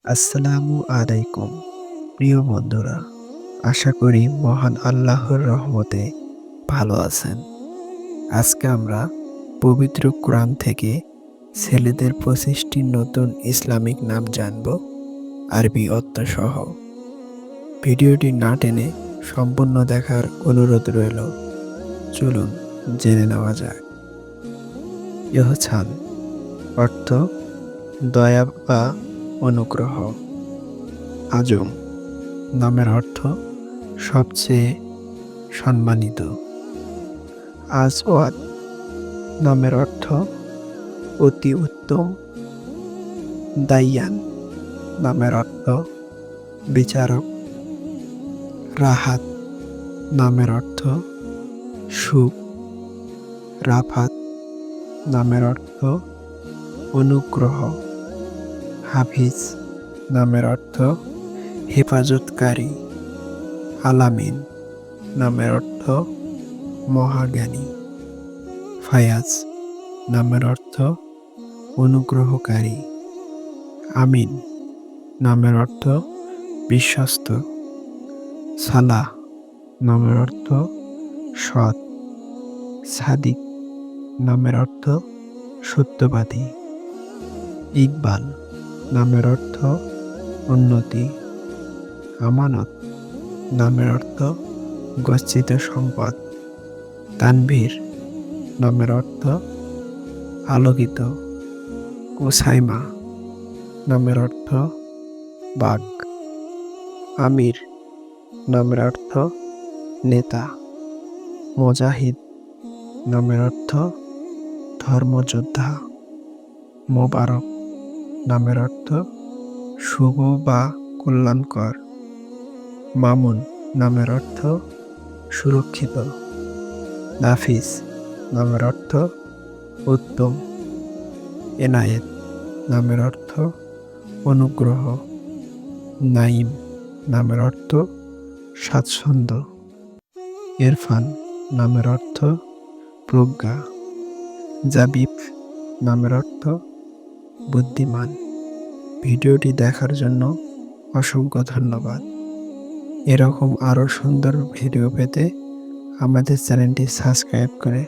আসসালামু আলাইকুম প্রিয় বন্ধুরা, আশা করি মহান আল্লাহর রহমতে ভালো আছেন। আজকে আমরা পবিত্র কোরআন থেকে ছেলেদের 25টি নতুন ইসলামিক নাম জানব, আরবি অর্থ সহ। ভিডিওটি না টেনে সম্পূর্ণ দেখার অনুরোধ রইল। চলুন জেনে নেওয়া যাক। ইহসান অর্থ দয়া বা অনুগ্রহ। আজম নামের অর্থ সবচেয়ে সম্মানিত। আজওয়াদ নামের অর্থ অতি উত্তম। দাইয়ান নামের অর্থ বিচারক। রাহাত নামের অর্থ সুখ। রাফাত নামের অর্থ অনুগ্রহ। হাফিজ নামের অর্থ হেফাজতকারী। আলামিন নামের অর্থ মহাজ্ঞানী। ফায়াজ নামের অর্থ অনুগ্রহকারী। আমিন নামের অর্থ বিশ্বস্ত। সালাহ নামের অর্থ সৎ। সাদিক নামের অর্থ সত্যবাদী। ইকবাল নামের অর্থ উন্নতি। আমানত নামের অর্থ গচ্ছিত সম্পদ। তানভীর নামের অর্থ আলোকিত। ওসাইমা নামের অর্থ বাঘ। আমির নামের অর্থ নেতা। মুজাহিদ নামের অর্থ ধর্মযোদ্ধা। মোবারক নামের অর্থ শুভ বা কল্যাণকর। মামুন নামের অর্থ সুরক্ষিত। নাফিস নামের অর্থ উত্তম। এনায়েত নামের অর্থ অনুগ্রহ। নাইম নামের অর্থ স্বাচ্ছন্দ্য। ইরফান নামের অর্থ প্রজ্ঞা। জাবিব নামের অর্থ বুদ্ধিমান। ভিডিওটি দেখার জন্য অসংখ্য ধন্যবাদ। এরকম আরও সুন্দর ভিডিও পেতে আমাদের চ্যানেলটি সাবস্ক্রাইব করে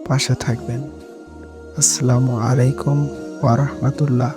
পাশে থাকবেন। আসসালামু আলাইকুম ওয়া রাহমাতুল্লাহ।